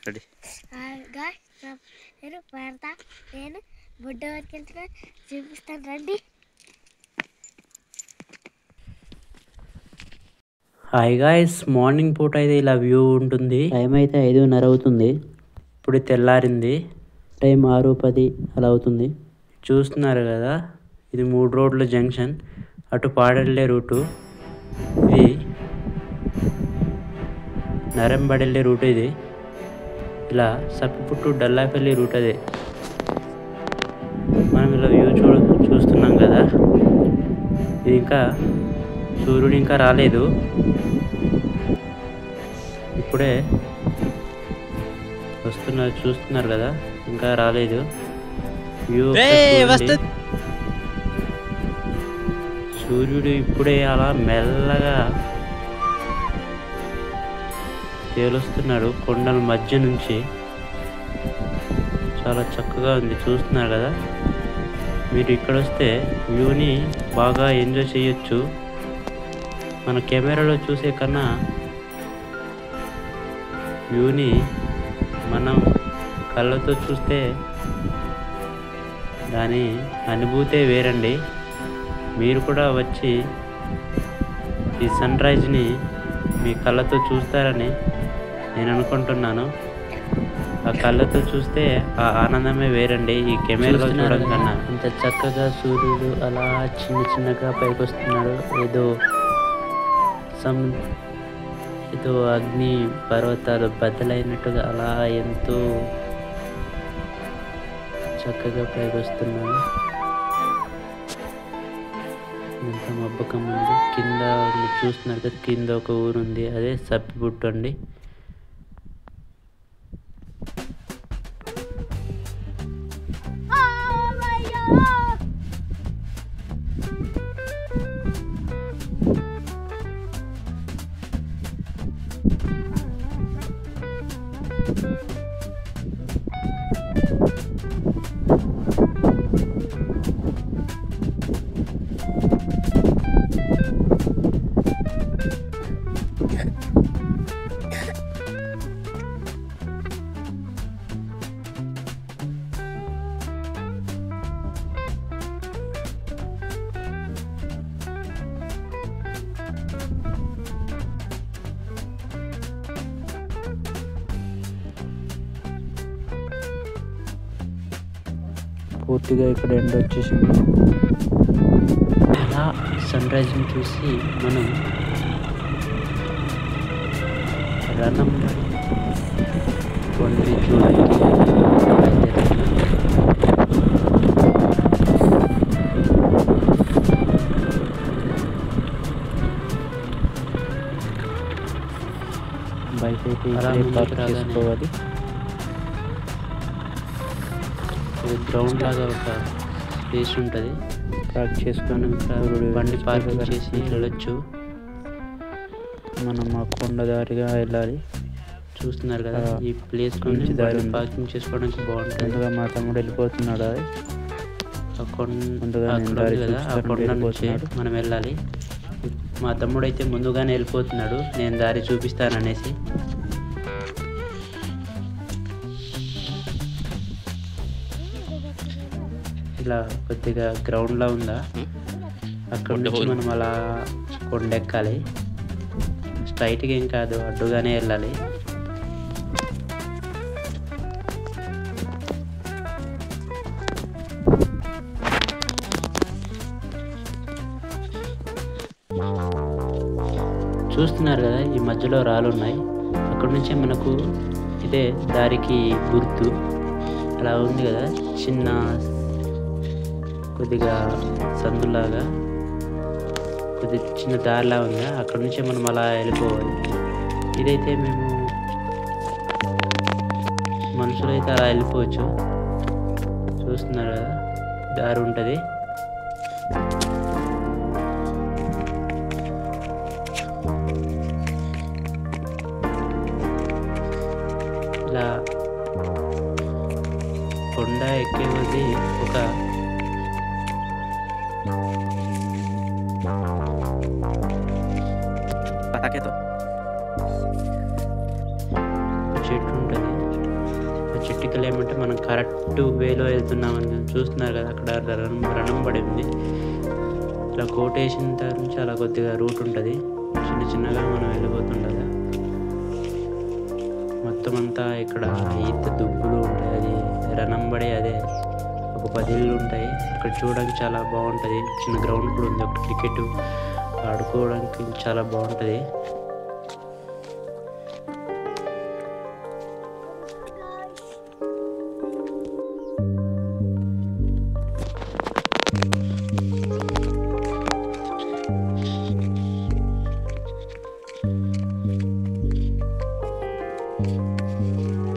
Ready. నేను భారత, నేను బుడ్డ వరకు వెళ్తున్నా, చూపిస్తాను రండి. హాయ్ గాయ్స్, మార్నింగ్ పూట అయితే ఇలా వ్యూ ఉంటుంది. టైం అయితే 5:30 అవుతుంది. ఇప్పుడు తెల్లారింది, టైం 6:10 అలా అవుతుంది. చూస్తున్నారు కదా, ఇది 3 రోడ్ల జంక్షన్. అటు పాడెళ్ళే రూటు, ఇది నరంబడెళ్ళే రూట్. ఇది ఇలా సప్పిపుట్టు డల్లాపల్లి రూట్. అదే మనం ఇలా వ్యూ చూస్తున్నాం కదా. ఇది ఇంకా సూర్యుడు ఇంకా రాలేదు, ఇప్పుడే వస్తున్నారు. చూస్తున్నారు కదా, ఇంకా రాలేదు. వ్యూ సూర్యుడు ఇప్పుడే అలా మెల్లగా తేలుస్తున్నాడు కొండల మధ్య నుంచి. చాలా చక్కగా ఉంది, చూస్తున్నారు కదా. మీరు ఇక్కడ వస్తే వ్యూని బాగా ఎంజాయ్ చేయొచ్చు. మన కెమెరాలో చూసే కన్నా వ్యూని మనం కళ్ళతో చూస్తే దాని అనుభూతే వేరండి. మీరు కూడా వచ్చి ఈ సన్ రైజ్ని మీ కళ్ళతో చూస్తారని నేను అనుకుంటున్నాను. ఆ కళ్ళతో చూస్తే ఆ ఆనందమే వేరండి, ఈ కెమెరాలో చూడడం కన్నా. ఇంత చక్కగా సూర్యుడు అలా చిన్నగా పైకి వస్తున్నాడు. ఏదో అగ్ని పర్వతాలు బద్దలైనట్టుగా అలా ఎంతో చక్కగా పైకి వస్తున్నాడు. ఎంత మబ్బకం ఉంది. కింద చూస్తున్నారు కదా, కింద ఒక ఊరు ఉంది, అదే సప్పిపుట్టు అండి. పూర్తిగా ఇక్కడ ఎండ వచ్చేసింది. అలా సన్ రైజ్ని చూసి మనం రణం కొండని చూడడానికి బైక్ అయితే చేసుకోవాలి. గ్రౌండ్ లాగా ఒక స్పేస్ ఉంటుంది, పార్క్ చేసుకొని బండి పార్కింగ్ చేసి వెళ్ళొచ్చు. మనం ఆ కొండ దారిగా వెళ్ళాలి. చూస్తున్నారు కదా, ఈ ప్లేస్ నుంచి బండి పార్కింగ్ చేసుకోవడానికి బాగుంటుంది. ముందుగా మా తమ్ముడు వెళ్ళిపోతున్నాడు. అది ఆ కొండ నుంచి మనం వెళ్ళాలి. మా తమ్ముడు అయితే ముందుగానే వెళ్ళిపోతున్నాడు, నేను దారి చూపిస్తాననేసి. ఇలా కొద్దిగా గ్రౌండ్లా ఉందా, అక్కడ నుంచి మనం అలా కొండెక్కాలి. స్ట్రైట్గా ఏం కాదు, అడ్డుగానే వెళ్ళాలి. చూస్తున్నారు కదా, ఈ మధ్యలో రాళ్ళు ఉన్నాయి. అక్కడ నుంచే మనకు ఇదే దారికి గుర్తు అలా ఉంది కదా, చిన్న కొద్దిగా సందులాగా కొద్ది చిన్న దారిలా ఉందా, అక్కడ నుంచే మనం అలా వెళ్ళిపోవాలి. ఇదైతే మేము మనుషులైతే అలా వెళ్ళిపోవచ్చు. చూస్తున్నారు కదా, దారి ఉంటుంది. ఇలా కొండ ఎక్కే కొద్దీ ఒక చెట్టు ఉంటుంది, ఆ చిట్టికలు ఏమంటే మనం కరెక్ట్ వేలో వెళ్తున్నామని చూస్తున్నారు కదా, అక్కడ రణం పడి ఉంది. ఇలా కోటేషన్ తర్వాత నుంచి అలా కొద్దిగా రూట్ ఉంటుంది, చిన్న చిన్నగా మనం వెళ్ళిపోతుండగా మొత్తం అంతా ఇక్కడ ఈత దుబ్బులు ఉంటాయి. అది రణంబడి అదే ఒక 10 ఇళ్ళు ఉంటాయి. ఇక్కడ చూడడానికి చాలా బాగుంటుంది. చిన్న గ్రౌండ్ కూడా ఉంది, ఒక క్రికెట్ ఆడుకోవడానికి చాలా బాగుంటుంది.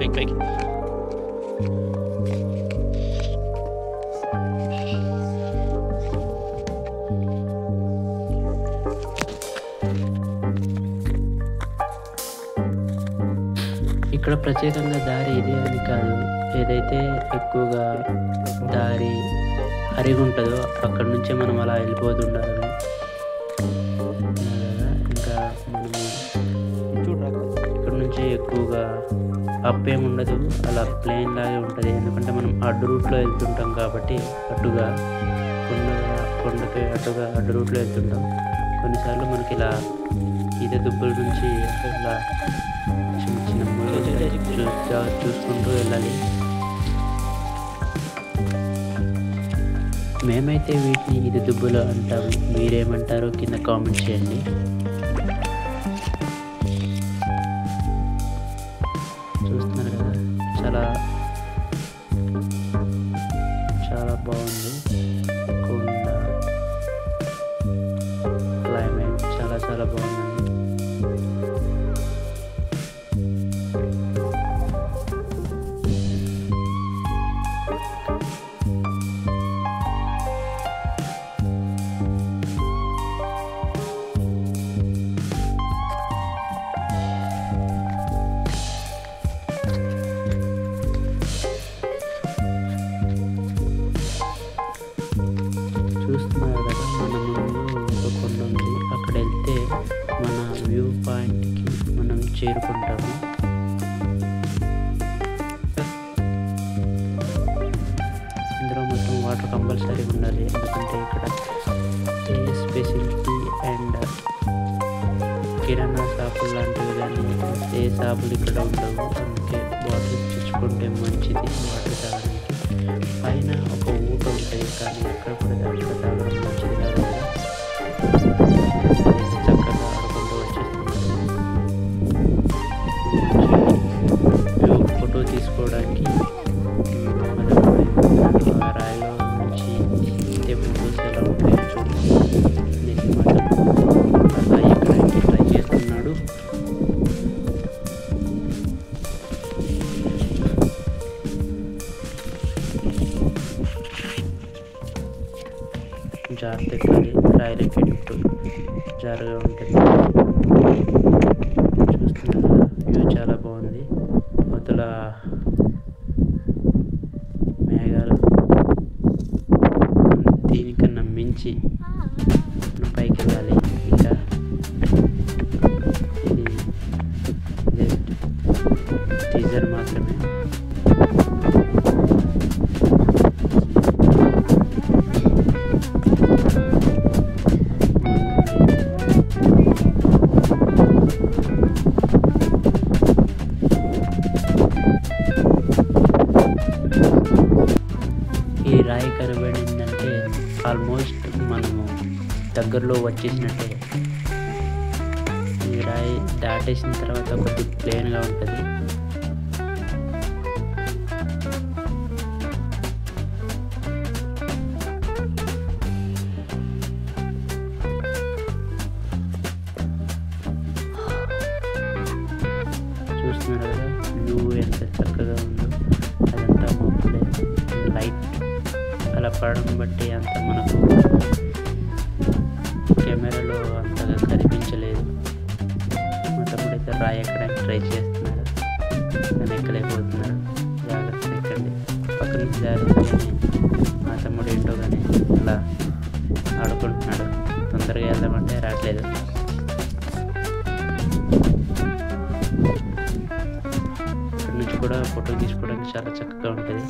Big. ఇక్కడ ప్రత్యేకంగా దారి ఇది అని కాదు, ఏదైతే ఎక్కువగా దారి అరిగి ఉంటుందో అక్కడ నుంచే మనం అలా వెళ్ళిపోతుండాలని. ఇంకా మనము ఇక్కడ నుంచి ఎక్కువగా అప్ ఏమి ఉండదు, అలా ప్లేన్ లాగే ఉంటుంది. ఎందుకంటే మనం అడ్డు రూట్లో వెళ్తుంటాం కాబట్టి, అడ్డుగా కొండకి అడ్డు రూట్లో వెళ్తుంటాం. కొన్నిసార్లు మనకి ఇలా ఈత దుబ్బుల నుంచి ఇలా చిన్న చిన్న ముళ్ళు చూసుకుంటూ వెళ్ళాలి. మేమైతే వీటిని ఈత దుబ్బులు అంటాము, మీరేమంటారో కింద కామెంట్ చేయండి. చూస్తున్నారు కదా, చాలా చాలా బాగుంది. కొండ క్లైమేట్ చాలా చాలా బాగుందండి. చూస్తున్నారు కదా, మన ముందు ఒక కొండ ఉంది. అక్కడ వెళ్తే మన వ్యూ పాయింట్కి మనం చేరుకుంటాము. ఇందులో మొత్తం వాటర్ కంపల్సరీ ఉండాలి, ఎందుకంటే ఇక్కడ ఏ స్పెషాలిటీ అండ్ కిరాణా షాపులు లాంటివి కానీ ఏ షాపులు ఇక్కడ ఉండవు. అందుకే వాటర్ తెచ్చుకుంటే మంచిది వాటర్ తాగడానికి. పైన ఒక ఊట ఉంటుంది, కానీ అక్కడ కూడా అక్కడ తాగడం మంచిది కాదు కదా. చక్కగా ఆడుకుంటూ వచ్చేస్తున్నాం. ఫోటో తీసుకోవడానికి ఆ రాయిలో నుంచి ఫోటోస్ ఎలా ఉంటాయో చూడండి. ఆ రాయి ఎక్కడానికి ట్రై చేస్తున్నాడు. జాగ్రత్త ఎక్కాలి, రాయలు ఎక్కేటప్పుడు జాగ్రత్తగా ఉంటుంది. చూస్తున్నారు కదా, వ్యూ చాలా బాగుంది. అవతల మేఘాలు, దీనికన్నా మించి మనం పైకి వెళ్ళాలి. ఇంకా ఇది జస్ట్ టీజర్ మాత్రమే. ఈ రాయి కనబడిందంటే ఆల్మోస్ట్ మనము దగ్గరలో వచ్చేసినట్టే. ఈ రాయి దాటేసిన తర్వాత కొద్ది ప్లేన్గా ఉంటుంది. చూస్తున్నారు కదా, వ్యూ ఎంత చక్కగా ఉందో. అదంతా మబ్బులే, లైట్ అలా పడడం బట్టి అంత మనకు కెమెరాలో అంతగా కనిపించలేదు. మా తమ్ముడు అయితే రాయి ఎక్కడానికి ట్రై చేస్తున్నాడు, కానీ ఎక్కలేకపోతున్నాడు. జాగ్రత్తగా ఎక్కండి, పక్క నుంచి జాగ్రత్తగానే. మా తమ్ముడు ఏంటో కానీ అలా ఆడుకుంటున్నాడు, తొందరగా వెళ్దామంటే రావట్లేదు. ఇక్కడ నుంచి కూడా ఫోటో తీసుకోవడానికి చాలా చక్కగా ఉంటుంది.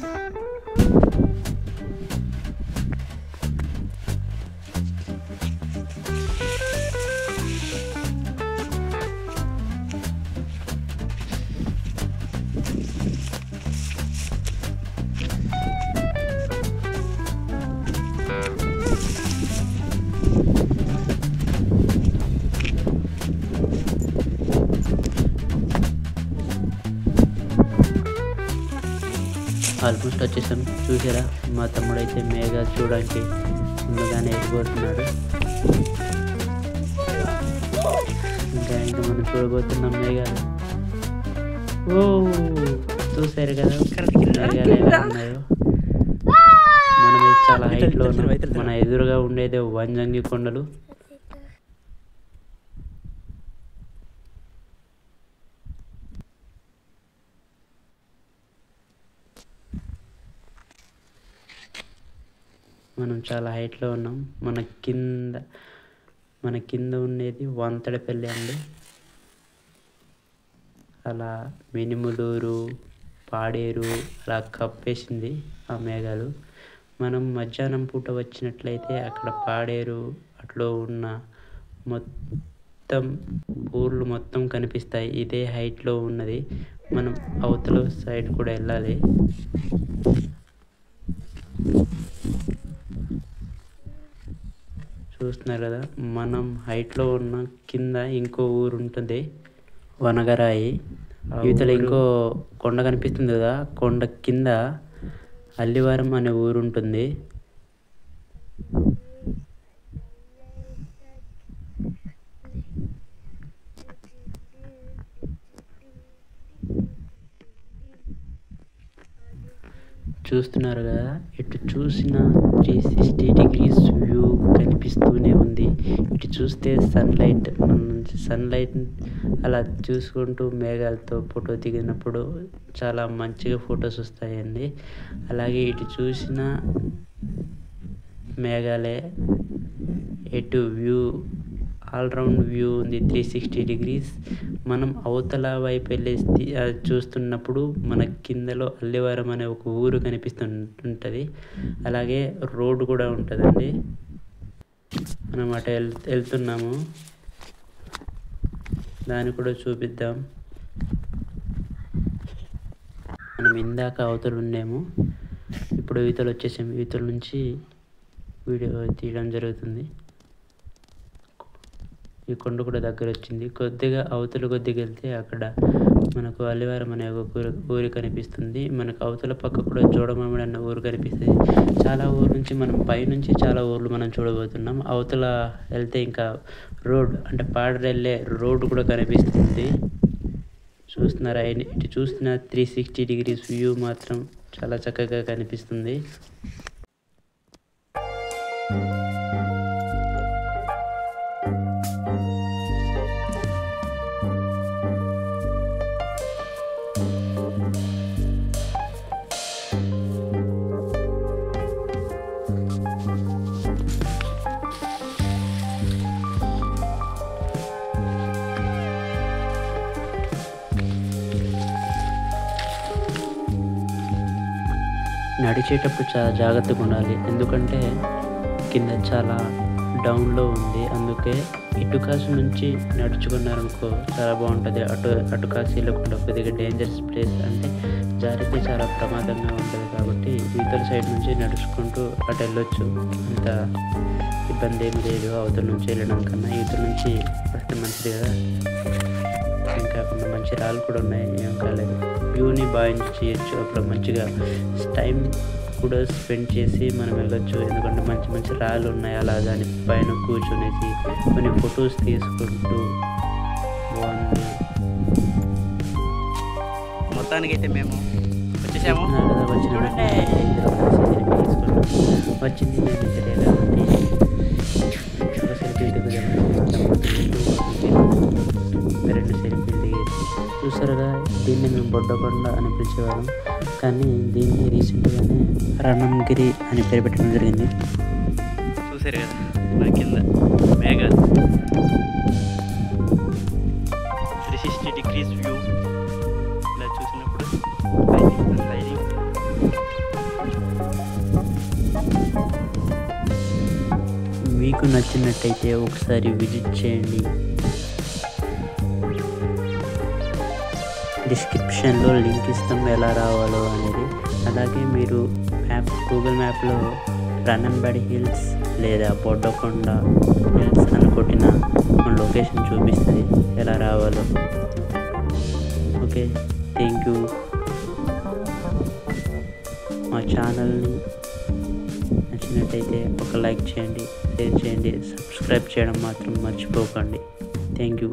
ఆల్మోస్ట్ వచ్చేసాం. చూసారా, మా తమ్ముడైతే మేఘాలు చూడడానికి ముందుగానే ఎగిపోతున్నాడు. ఇంకా మనం చూడబోతున్నాం మేఘాలు. ఓ చూసారు కదా మేఘాలు ఎలా ఉన్నాయో. మనం చాలా హైట్లో ఉన్నాం. మన ఎదురుగా ఉండేది వంజంగి కొండలు. మనం చాలా హైట్లో ఉన్నాం. మన కింద ఉండేది వంతడపల్లి అండి. అలా మినుములూరు, పాడేరు అలా కప్పేసింది ఆ మేఘాలు. మనం మధ్యాహ్నం పూట వచ్చినట్లయితే అక్కడ పాడేరు అట్లో ఉన్న మొత్తం ఊర్లు మొత్తం కనిపిస్తాయి. ఇదే హైట్లో ఉన్నది. మనం అవతల సైడ్ కూడా వెళ్ళాలి. చూస్తున్నారు కదా, మనం హైట్లో ఉన్న కింద ఇంకో ఊరు ఉంటుంది, వనగరాయి. ఇవతల ఇంకో కొండ కనిపిస్తుంది కదా, కొండ కింద అల్లివరం అనే ఊరు ఉంటుంది. చూస్తున్నారు కదా, ఇటు చూసిన 360 degrees వ్యూ కనిపిస్తూనే ఉంది. ఇటు చూస్తే సన్లైట్, మన నుంచి సన్లైట్ అలా చూసుకుంటూ మేఘాలతో ఫోటో దిగినప్పుడు చాలా మంచిగా ఫొటోస్ వస్తాయండి. అలాగే ఇటు చూసిన మేఘాలే, ఎటు వ్యూ ఆల్రౌండ్ వ్యూ ఉంది 360 degrees. మనం అవతల వైపు వెళ్ళి చూస్తున్నప్పుడు మన కిందలో అల్లివరం అనే ఒక ఊరు కనిపిస్తుంటుంది. అలాగే రోడ్డు కూడా ఉంటుందండి. మనం అటు వెళ్తున్నాము, దాన్ని కూడా చూపిద్దాం. మనం ఇందాక అవతల ఉండేము, ఇప్పుడు ఈతలు వచ్చేసాము. ఈతల నుంచి వీడియో తీయడం జరుగుతుంది. ఈ కొండ కూడా దగ్గర వచ్చింది. కొద్దిగా కొద్దిగా వెళ్తే అక్కడ మనకు అల్లివరం అనే ఒక ఊరు కనిపిస్తుంది. మనకు అవతల పక్క కూడా జోడమామిడి అన్న ఊరు కనిపిస్తుంది. చాలా ఊరు నుంచి మనం పైనుంచి చాలా ఊర్లు మనం చూడబోతున్నాం. అవతల వెళ్తే ఇంకా రోడ్ అంటే పాడేరు వెళ్ళే రోడ్డు కూడా కనిపిస్తుంది. చూస్తున్నారా, ఇటు చూస్తున్న 360 degrees వ్యూ మాత్రం చాలా చక్కగా కనిపిస్తుంది. నడిచేటప్పుడు చాలా జాగ్రత్తగా ఉండాలి, ఎందుకంటే కింద చాలా డౌన్లో ఉంది. అందుకే ఇటు కాసు నుంచి నడుచుకున్నారనుకో చాలా బాగుంటుంది. అటు కాసు వెళ్ళకుండా కొద్దిగా డేంజరస్ ప్లేస్, అంటే జారితే చాలా ప్రమాదంగా ఉంటుంది. కాబట్టి ఇవతల సైడ్ నుంచి నడుచుకుంటూ అటు వెళ్ళొచ్చు, అంత ఇబ్బంది ఏమి లేదు. అవతల నుంచి వెళ్ళడం కన్నా ఇవతల నుంచి వస్తే మంచిది కదా. ఇంకా కొన్ని మంచి రాళ్ళు కూడా ఉన్నాయి, ఏం కాలేదు. వ్యూని బాగా ఎంజాయ్ చేయొచ్చు. అప్పుడు మంచిగా టైం కూడా స్పెండ్ చేసి మనం వెళ్ళొచ్చు, ఎందుకంటే మంచి మంచి రాళ్ళు ఉన్నాయి. అలా దాని పైన కూర్చొనేసి కొన్ని ఫొటోస్ తీసుకుంటూ బాగుంది. మొత్తానికి అయితే మేము వచ్చేసాము కదా, వచ్చింది మేము ఇద్దరే కాబట్టి రెండు సెల్ఫీలు దిగేది. చూసారుగా, దీన్ని మేము బొడ్డకొండ అని పిలిచేవాళ్ళం, కానీ దీన్ని రీసెంట్గానే రణంగిరి అని పేరు పెట్టడం జరిగింది. చూసారు కదా నా కింద మేఘాలు, 360 degrees వ్యూ ఇలా చూసినప్పుడు మీకు నచ్చినట్టయితే ఒకసారి విజిట్ చేయండి. డిస్క్రిప్షన్లో లింక్ ఇస్తాం ఎలా రావాలో అనేది. అలాగే మీరు గూగుల్ మ్యాప్లో రన్నన్బడి హిల్స్ లేదా బొడ్డకొండ హిల్స్ అని కొట్టిన మన లొకేషన్ చూపిస్తుంది ఎలా రావాలో. Okay, thank you. మా ఛానల్ని నచ్చినట్టయితే ఒక లైక్ చేయండి, షేర్ చేయండి, సబ్స్క్రైబ్ చేయడం మాత్రం మర్చిపోకండి. Thank you.